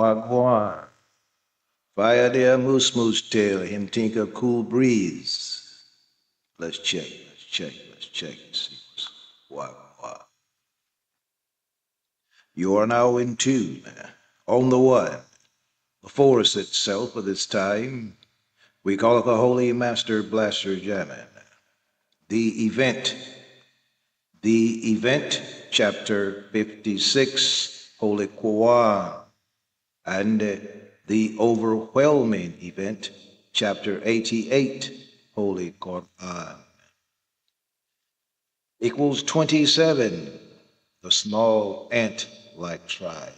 Jaguar. Fire there, moose moose tail, him think a cool breeze. Let's check, let's check. See what's Jaguar. You are now in tune on the one. The force itself of this time, we call it the Holy Master Blaster Jamming. The event, chapter 56, Holy Quran, and the overwhelming event, chapter 88, Holy Quran, equals 27, the small ant-like tribe.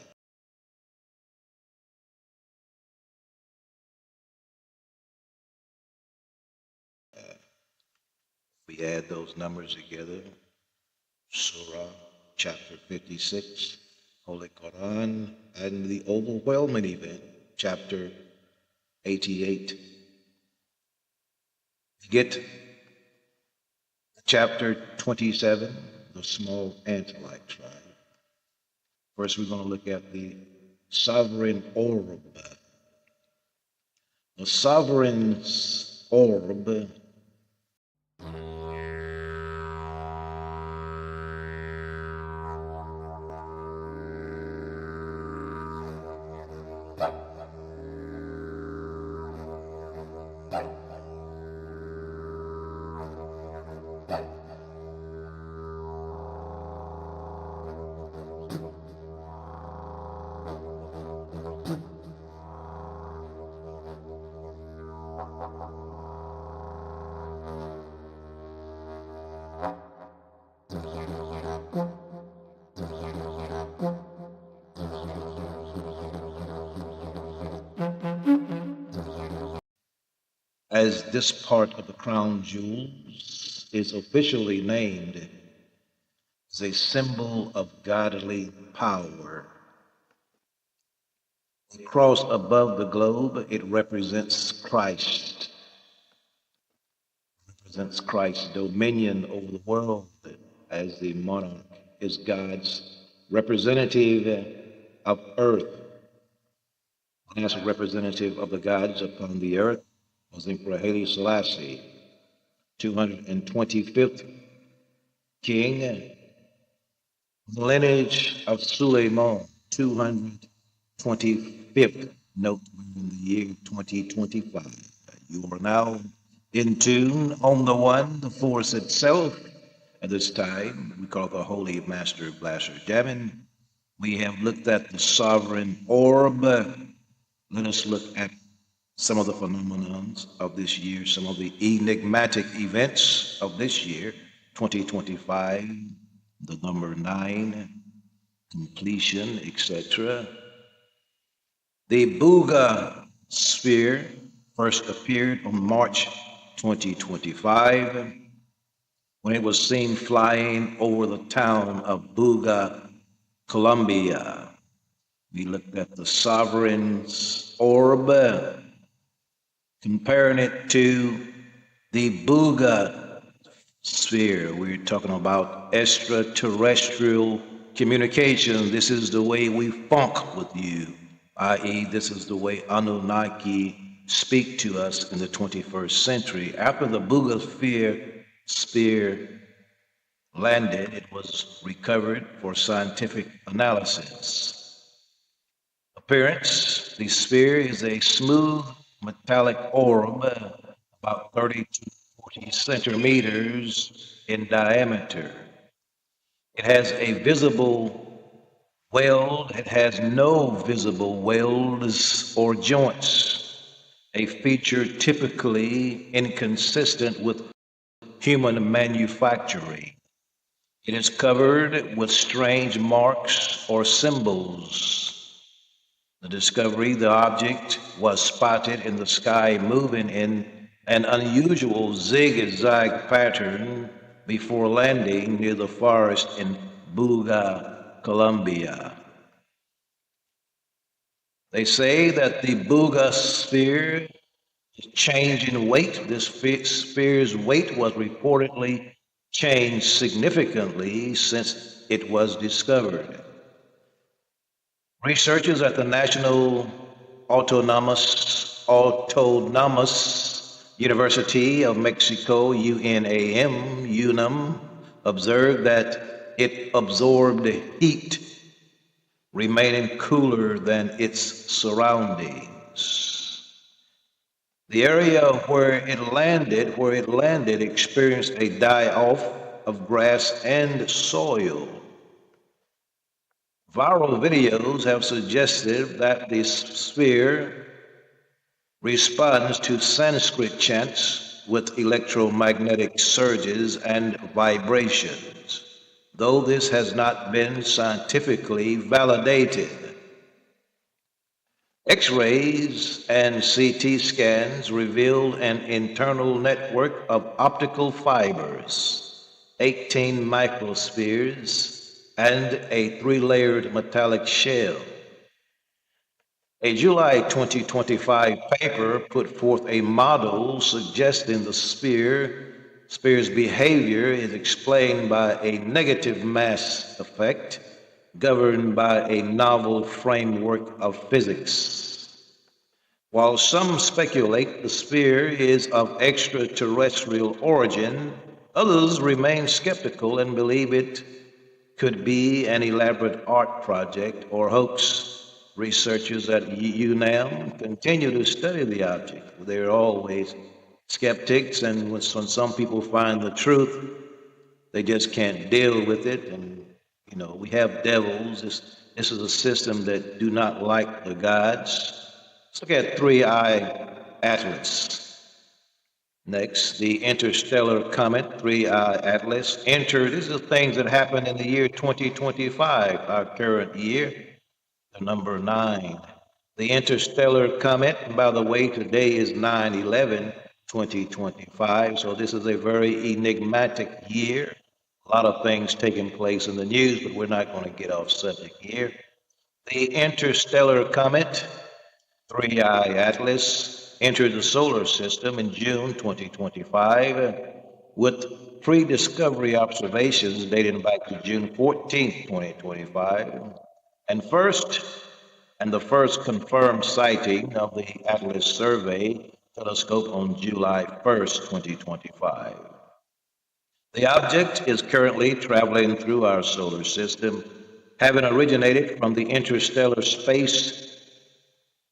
We add those numbers together, Surah, chapter 56, Holy Quran, and the overwhelming event, chapter 88. You get chapter 27, the small ant-like tribe. First, we're going to look at the sovereign orb. The sovereign's orb as this part of the crown jewels is officially named as a symbol of godly power. The cross above the globe, it represents Christ. It represents Christ's dominion over the world as the monarch is God's representative of earth. And as a representative of the gods upon the earth was Emperor Haile Selassie, 225th king, the lineage of Suleiman, 225th, note in the year 2025. You are now in tune on the one, the force itself. At this time, we call the Holy Master Blaster Jamming. We have looked at the sovereign orb. Let us look at some of the phenomenons of this year, some of the enigmatic events of this year, 2025, the number 9, completion, etc. The Buga sphere first appeared on March 2025 when it was seen flying over the town of Buga, Colombia. We looked at the sovereign's orb, comparing it to the Buga sphere. We're talking about extraterrestrial communication. This is the way we funk with you, i.e., this is the way Anunnaki speak to us in the 21st century. After the Buga sphere landed, it was recovered for scientific analysis. Appearance: the sphere is a smooth metallic orb about 30 to 40 centimeters in diameter. It has a visible weld. It has no visible welds or joints, a feature typically inconsistent with human manufacturing. It is covered with strange marks or symbols. The discovery: the object was spotted in the sky moving in an unusual zigzag pattern before landing near the forest in Buga, Colombia. They say that the Buga sphere is changing in weight. This sphere's weight was reportedly changed significantly since it was discovered. Researchers at the National Autonomous University of Mexico, UNAM, observed that it absorbed heat, remaining cooler than its surroundings. The area where it landed experienced a die-off of grass and soil. Viral videos have suggested that the sphere responds to Sanskrit chants with electromagnetic surges and vibrations, though this has not been scientifically validated. X-rays and CT scans revealed an internal network of optical fibers, 18 microspheres, and a three-layered metallic shell. A July 2025 paper put forth a model suggesting the sphere's behavior is explained by a negative mass effect governed by a novel framework of physics. While some speculate the sphere is of extraterrestrial origin, others remain skeptical and believe it could be an elaborate art project or hoax. Researchers at UNAM continue to study the object. They're always skeptics, and when some people find the truth, they just can't deal with it. And we have devils. This is a system that do not like the gods. Let's look at Three-Eye Atlas. Next, the interstellar comet Three-Eye Atlas entered. These are things that happened in the year 2025, our current year, the number 9. The interstellar comet, and by the way, today is 9/11/2025, so this is a very enigmatic year. A lot of things taking place in the news, but we're not going to get off subject here. The interstellar comet Three-Eye Atlas entered the solar system in June 2025 with pre-discovery observations dating back to June 14, 2025, and the first confirmed sighting of the Atlas Survey telescope on July 1st, 2025. The object is currently traveling through our solar system, having originated from the interstellar space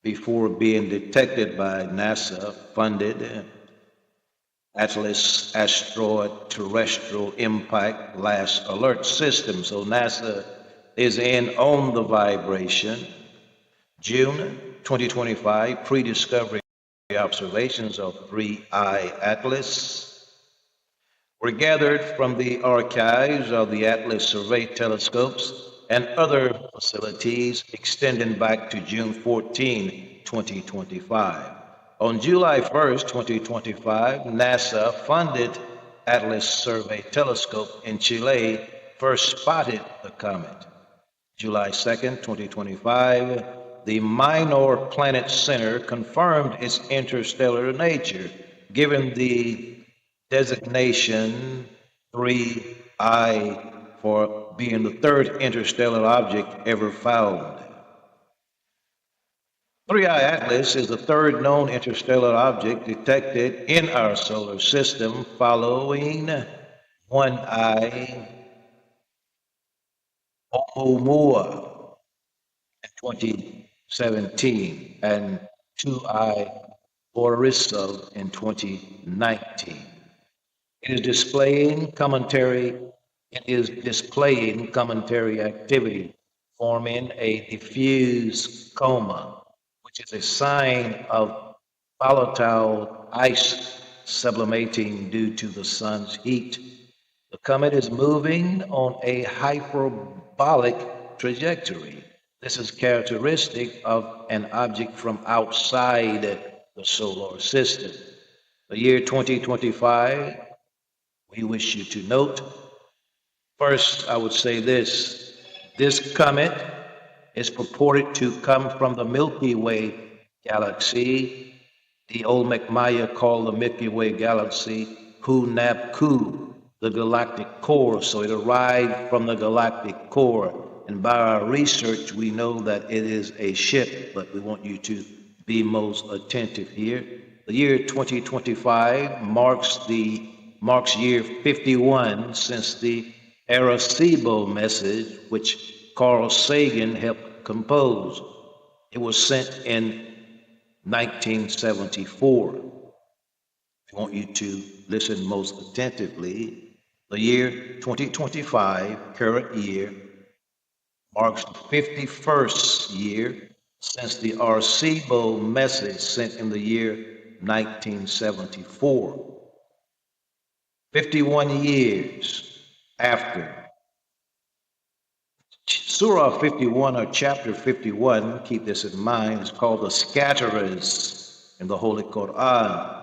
before being detected by NASA-funded Atlas Asteroid Terrestrial Impact Last Alert System. So NASA is in on the vibration. June 2025, pre-discovery observations of Three-Eye Atlas were gathered from the archives of the Atlas Survey telescopes and other facilities extending back to June 14, 2025. On July 1st, 2025, NASA funded Atlas Survey Telescope in Chile first spotted the comet. July 2nd, 2025, the Minor Planet Center confirmed its interstellar nature, given the designation 3I for being the third interstellar object ever found. 3I Atlas is the third known interstellar object detected in our solar system following 1I Oumuamua in 2017 and 2I Borisov in 2019. It is displaying cometary activity, forming a diffuse coma, which is a sign of volatile ice sublimating due to the sun's heat. The comet is moving on a hyperbolic trajectory. This is characteristic of an object from outside the solar system. The year 2025, we wish you to note. First, I would say this comet is purported to come from the Milky Way galaxy, the Olmec Maya called the Milky Way galaxy Hu-Nab-Ku, the galactic core. So it arrived from the galactic core. And by our research, we know that it is a ship, but we want you to be most attentive here. The year 2025 marks year 51 since the Arecibo message, which Carl Sagan helped compose. It was sent in 1974. I want you to listen most attentively. The year 2025, current year, marks the 51st year since the Arecibo message sent in the year 1974. 51 years after. Surah 51 or chapter 51, keep this in mind, is called the Scatterers in the Holy Quran.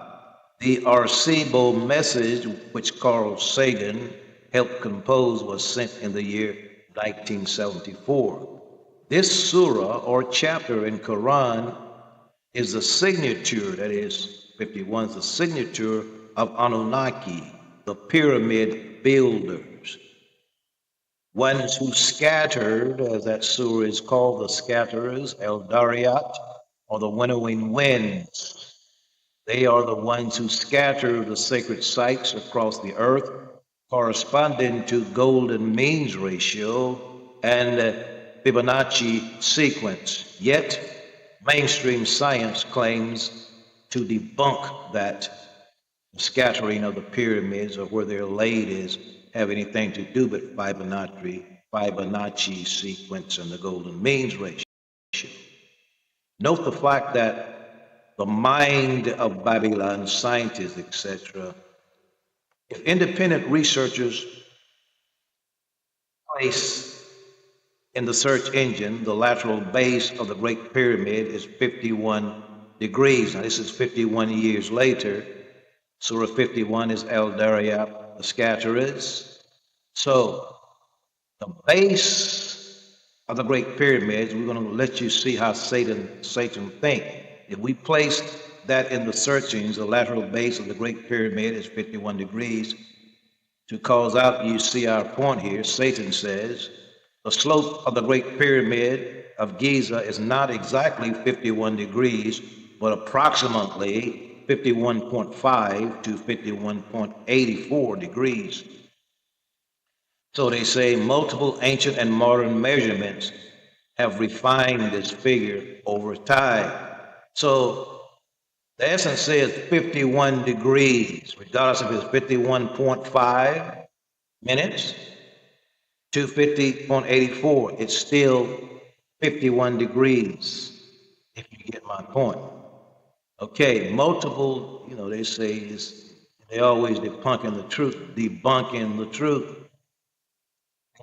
The Arecibo message, which Carl Sagan helped compose, was sent in the year 1974. This surah or chapter in Quran is the signature, that is, 51 is the signature of Anunnaki, the pyramid builders. Ones who scattered, as that surah is called, the scatterers, El Dariyat, or the winnowing winds. They are the ones who scatter the sacred sites across the earth, corresponding to golden means ratio and Fibonacci sequence. Yet, mainstream science claims to debunk that scattering of the pyramids or where they're laid is have anything to do with Fibonacci sequence and the golden means ratio. Note the fact that the mind of Babylon, scientists, etc., if independent researchers place in the search engine the lateral base of the Great Pyramid is 51 degrees. Now, this is 51 years later. Surah 51 is El Dariyat, the scatterers. So, the base of the Great Pyramids, we're going to let you see how Satan thinks. If we place that in the searchings, the lateral base of the Great Pyramid is 51 degrees. To cause out, you see our point here, Satan says, the slope of the Great Pyramid of Giza is not exactly 51 degrees, but approximately 51.5 to 51.84 degrees. So they say multiple ancient and modern measurements have refined this figure over time. So the essence says 51 degrees, regardless if it's 51.5 minutes to 50.84, it's still 51 degrees, if you get my point. Okay, multiple, they say they always debunking the truth.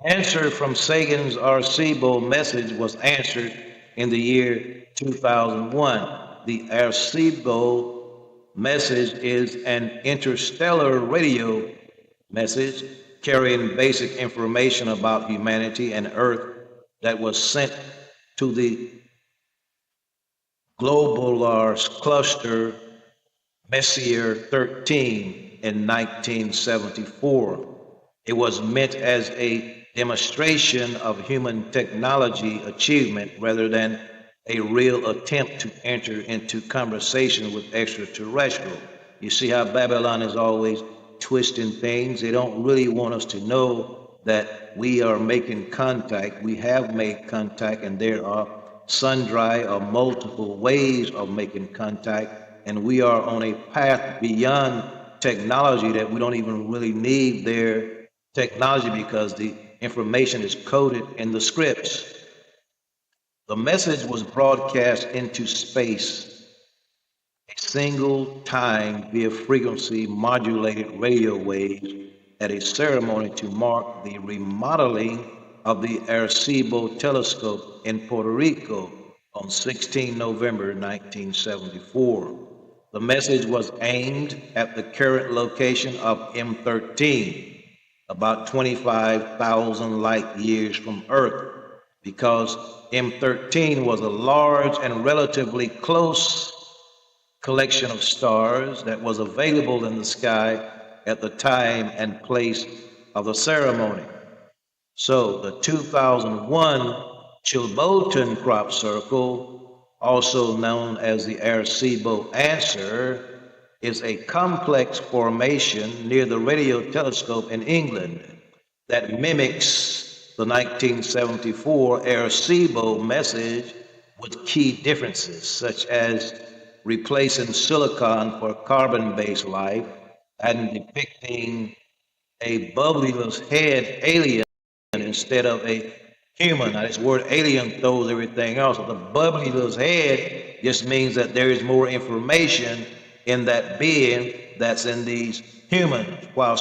Answer from Sagan's Arecibo message was answered in the year 2001. The Arecibo message is an interstellar radio message carrying basic information about humanity and Earth that was sent to the globular cluster Messier 13 in 1974. It was meant as a demonstration of human technology achievement rather than a real attempt to enter into conversation with extraterrestrial. You see how Babylon is always twisting things? They don't really want us to know that we are making contact. We have made contact, and there are sundry or multiple ways of making contact, and we are on a path beyond technology that we don't even really need their technology because the information is coded in the scripts. The message was broadcast into space a single time via frequency modulated radio waves at a ceremony to mark the remodeling of the Arecibo telescope in Puerto Rico on 16 November 1974. The message was aimed at the current location of M13, about 25,000 light years from Earth, because M13 was a large and relatively close collection of stars that was available in the sky at the time and place of the ceremony. So the 2001 Chilbotan crop circle, also known as the Arecibo Answer, is a complex formation near the radio telescope in England that mimics the 1974 Arecibo message with key differences, such as replacing silicon for carbon-based life and depicting a bubblyless head alien instead of a human. Now, this word alien throws everything else. The bubblyless head just means that there is more information in that being that's in these humans. While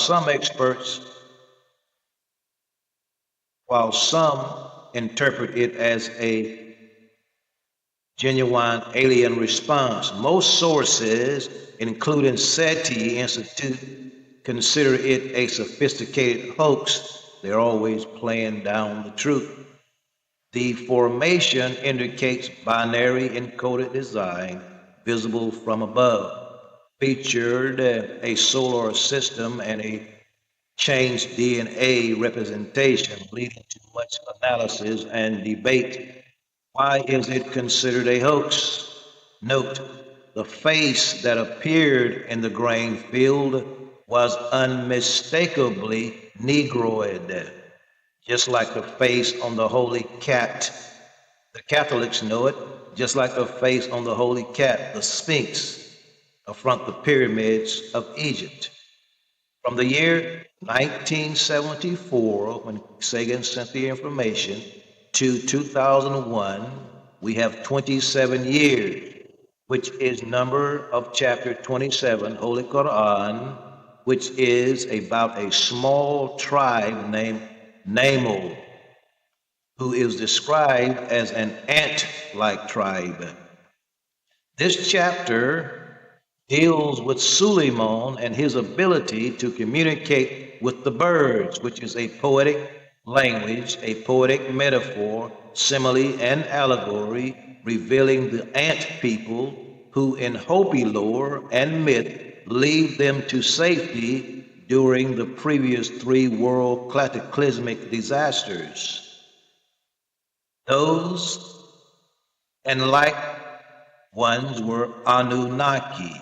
some interpret it as a genuine alien response, most sources, including SETI Institute, consider it a sophisticated hoax. They're always playing down the truth. The formation indicates binary encoded design visible from above, featured a solar system and a changed DNA representation, leading to much analysis and debate. Why is it considered a hoax? Note, the face that appeared in the grain field was unmistakably Negroid, just like the face on the holy cat. The Catholics know it, just like the face on the holy cat, the Sphinx, affront the pyramids of Egypt. From the year 1974, when Sagan sent the information, to 2001, we have 27 years, which is number of chapter 27, Holy Quran, which is about a small tribe named Namel, who is described as an ant-like tribe. This chapter deals with Suleiman and his ability to communicate with the birds, which is a poetic language, a poetic metaphor, simile, and allegory, revealing the ant people who in Hopi lore and myth lead them to safety during the previous three world cataclysmic disasters. Those and like ones were Anunnaki.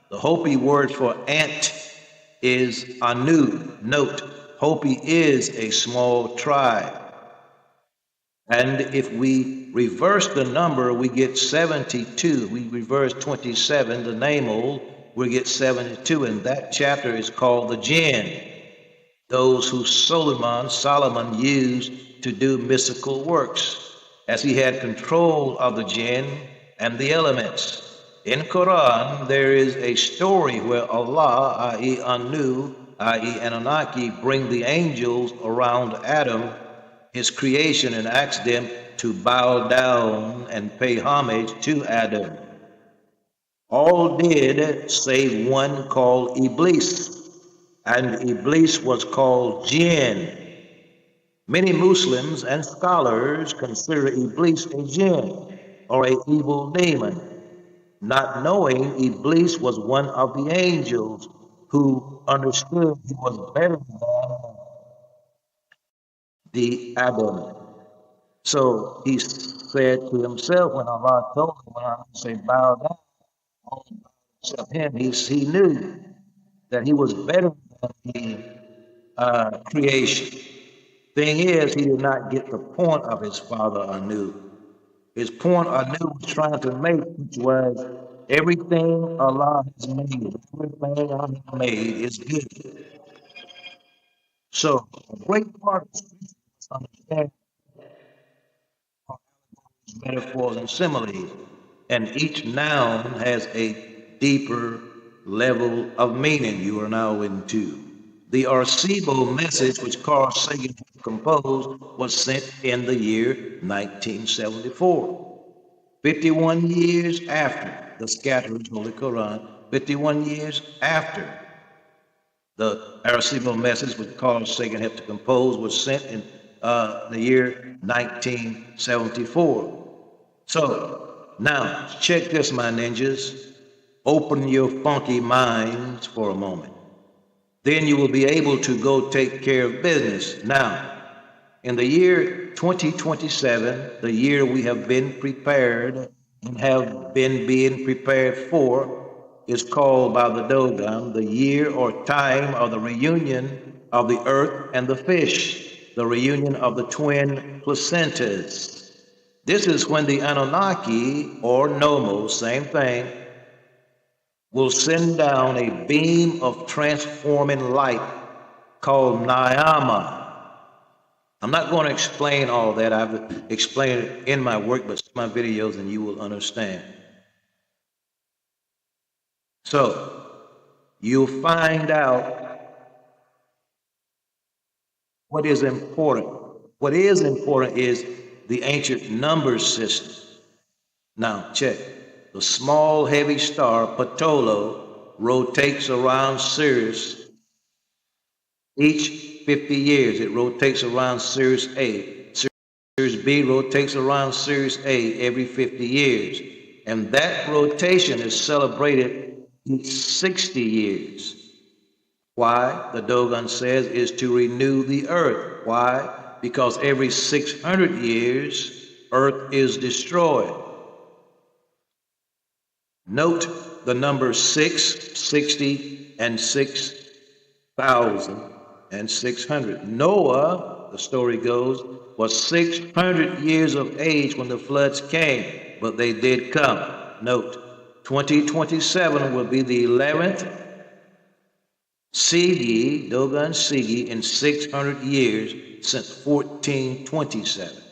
The Hopi word for ant is Anu. Note, Hopi is a small tribe. And if we reverse the number, we get 72. We reverse 27, the Namel, we get 72. And that chapter is called the Jinn, those who Solomon used to do mystical works, as he had control of the Jinn and the elements. In Quran, there is a story where Allah, i.e. Anu, i.e. Anunnaki, bring the angels around Adam his creation, and asked them to bow down and pay homage to Adam. All did save one called Iblis, and Iblis was called Jinn. Many Muslims and scholars consider Iblis a jinn or a evil demon, not knowing Iblis was one of the angels who understood he was better than the Adam. So he said to himself, when Allah told him, when I say bow down, except him, he knew that he was better than the creation. Thing is, he did not get the point of his father Anu. His point Anu was trying to make, which was everything Allah has made, everything Allah has made is good. So a great part of scripture is understanding metaphors and similes, and each noun has a deeper level of meaning. You are now into. The Arecibo message, which Carl Sagan composed, was sent in the year 1974, 51 years after the scattered Holy Quran, 51 years after the Arecibo message, which Carl Sagan had to compose, was sent in the year 1974. So now check this, my ninjas. Open your funky minds for a moment. Then you will be able to go take care of business. Now, in the year 2027, the year we have been prepared and have been being prepared for, is called by the Dogon the year or time of the reunion of the earth and the fish, the reunion of the twin placentas. This is when the Anunnaki, or Nomos, same thing, will send down a beam of transforming light called Nyama. I'm not going to explain all that. I've explained it in my work, but see my videos and you will understand. So, you'll find out what is important. What is important is the ancient number system. Now, check. The small, heavy star, Patolo, rotates around Sirius each 50 years. It rotates around Sirius A. Sirius B rotates around Sirius A every 50 years. And that rotation is celebrated each 60 years. Why? The Dogon says is to renew the earth. Why? Because every 600 years, earth is destroyed. Note the number 6, 60, and 6,600. Noah, the story goes, was 600 years of age when the floods came, but they did come. Note, 2027 will be the 11th Sigi, Dogon Sigi, in 600 years since 1427.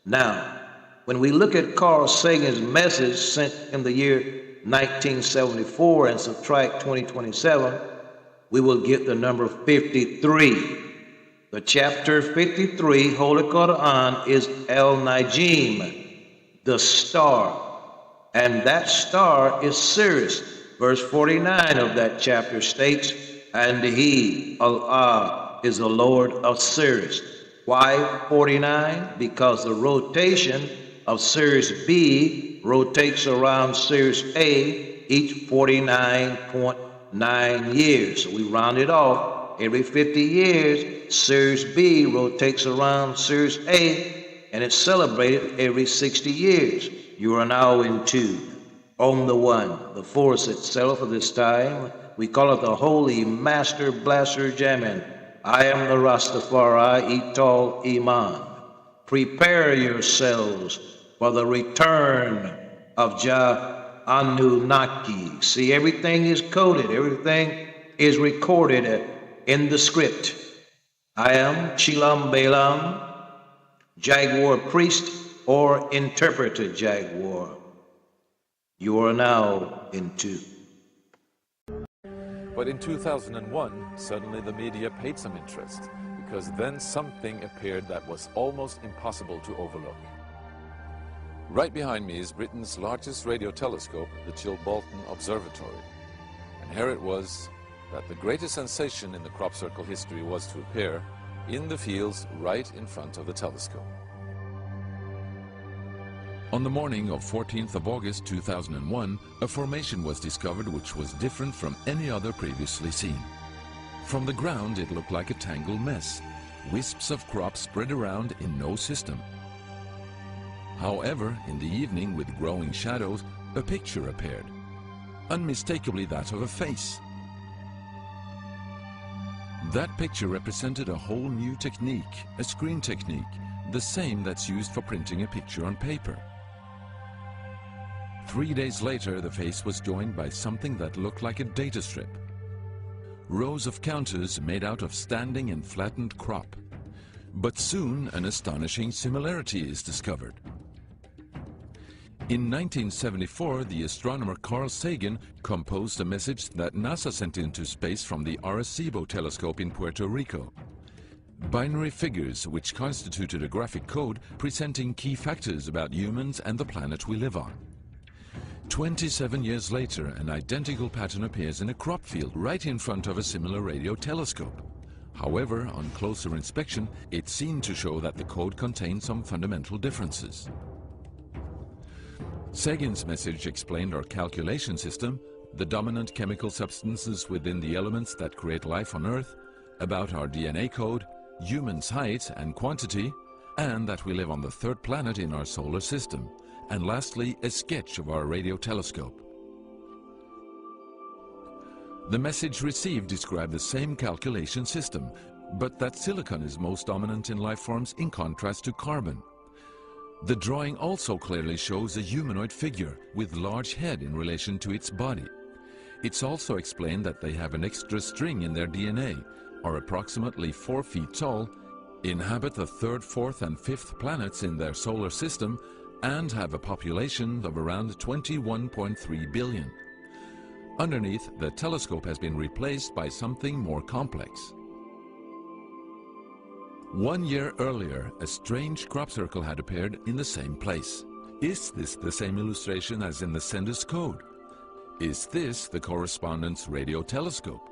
Now, when we look at Carl Sagan's message sent in the year 1974 and subtract 2027, we will get the number 53. The chapter 53, Holy Quran, is El Najim, the star. And that star is Sirius. Verse 49 of that chapter states, and he, Allah, is the Lord of Sirius. Why 49? Because the rotation of Sirius B rotates around Sirius A each 49.9 years. So we round it off. Every 50 years, Sirius B rotates around Sirius A, and it's celebrated every 60 years. You are now in tune. On the one, the force itself of this time, we call it the Holy Master Blaster Jamin. I am the Rastafari, Ital Iman. Prepare yourselves for the return of Jah Anunnaki. See, everything is coded, everything is recorded in the script. I am Chilam Balam, Jaguar priest or interpreter Jaguar. You are now in tune. But in 2001, suddenly the media paid some interest, because because then something appeared that was almost impossible to overlook. Right behind me is Britain's largest radio telescope, the Chilbolton Observatory. And here it was that the greatest sensation in the crop circle history was to appear in the fields right in front of the telescope. On the morning of 14th of August 2001, a formation was discovered which was different from any other previously seen. From the ground it looked like a tangled mess, wisps of crop spread around in no system. However, in the evening with growing shadows, a picture appeared, unmistakably that of a face. That picture represented a whole new technique, a screen technique, the same that's used for printing a picture on paper. 3 days later, the face was joined by something that looked like a data strip. Rows of counters made out of standing and flattened crop. But soon an astonishing similarity is discovered. In 1974, the astronomer Carl Sagan composed a message that NASA sent into space from the Arecibo telescope in Puerto Rico. Binary figures which constituted a graphic code presenting key factors about humans and the planet we live on. 27 years later, an identical pattern appears in a crop field right in front of a similar radio telescope. However, on closer inspection, it seemed to show that the code contained some fundamental differences. Sagan's message explained our calculation system, the dominant chemical substances within the elements that create life on Earth, about our DNA code, humans' height and quantity, and that we live on the third planet in our solar system, and lastly, a sketch of our radio telescope. The message received described the same calculation system, but that silicon is most dominant in life forms in contrast to carbon. The drawing also clearly shows a humanoid figure with large head in relation to its body. It's also explained that they have an extra string in their DNA, are approximately 4 feet tall, inhabit the third, fourth and fifth planets in their solar system, and have a population of around 21.3 billion. Underneath, the telescope has been replaced by something more complex. 1 year earlier, a strange crop circle had appeared in the same place. Is this the same illustration as in the sender's code? Is this the correspondence radio telescope?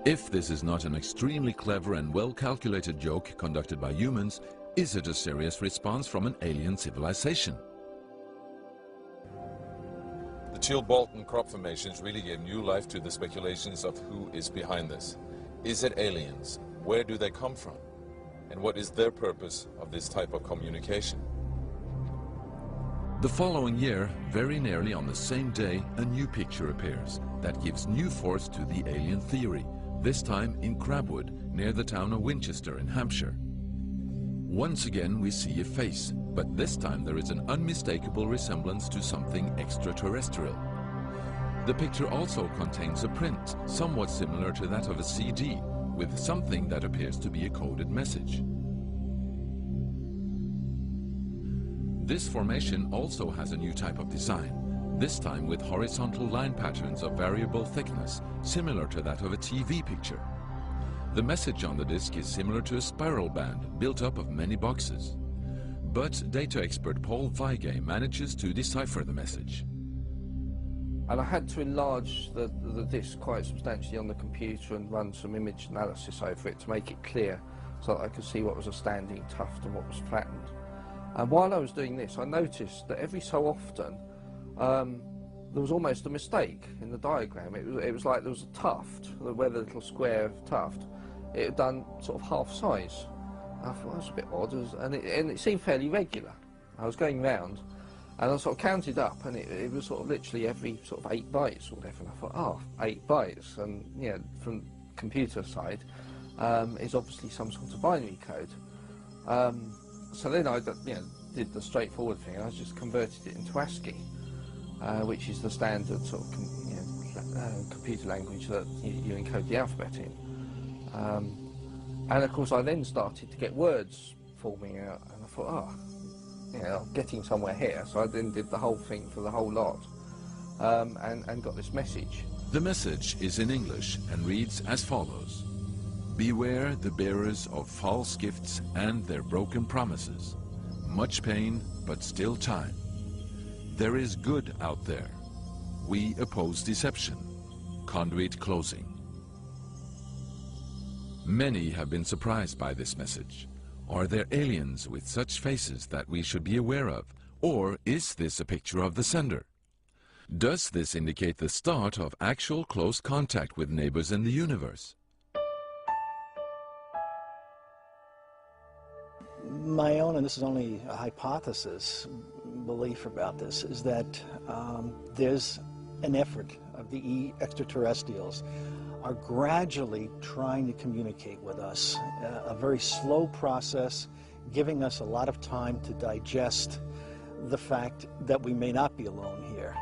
If this is not an extremely clever and well-calculated joke conducted by humans, is it a serious response from an alien civilization? The Chilbolton crop formations really gave new life to the speculations of who is behind this. Is it aliens? Where do they come from? And what is their purpose of this type of communication? The following year, very nearly on the same day, a new picture appears that gives new force to the alien theory, this time in Crabwood, near the town of Winchester in Hampshire. Once again we see a face, but this time there is an unmistakable resemblance to something extraterrestrial. The picture also contains a print, somewhat similar to that of a CD, with something that appears to be a coded message. This formation also has a new type of design, this time with horizontal line patterns of variable thickness, similar to that of a TV picture. The message on the disc is similar to a spiral band built up of many boxes. But data expert Paul Weige manages to decipher the message. And I had to enlarge the disc quite substantially on the computer and run some image analysis over it to make it clear so that I could see what was a standing tuft and what was flattened. And while I was doing this, I noticed that every so often there was almost a mistake in the diagram. It was like there was a tuft, where the little square tuft, it had done sort of half size. I thought, well, that's a bit odd, and it seemed fairly regular. I was going round, and I sort of counted up, and it was sort of literally every sort of 8 bytes or whatever, and I thought, oh, 8 bytes, and yeah, from computer side, is obviously some sort of binary code. So then I did the straightforward thing, I just converted it into ASCII, which is the standard sort of computer language that you encode the alphabet in. And of course I then started to get words forming out, and I thought, oh, I'm getting somewhere here. So I then did the whole thing for the whole lot. and got this message. The message is in English and reads as follows. Beware the bearers of false gifts and their broken promises. Much pain, but still time. There is good out there. We oppose deception. Conduit closing. Many have been surprised by this message. Are there aliens with such faces that we should be aware of? Or is this a picture of the sender? Does this indicate the start of actual close contact with neighbors in the universe? My own, and this is only a hypothesis, belief about this, is that there's an effort of the extraterrestrials are gradually trying to communicate with us, a very slow process, giving us a lot of time to digest the fact that we may not be alone here.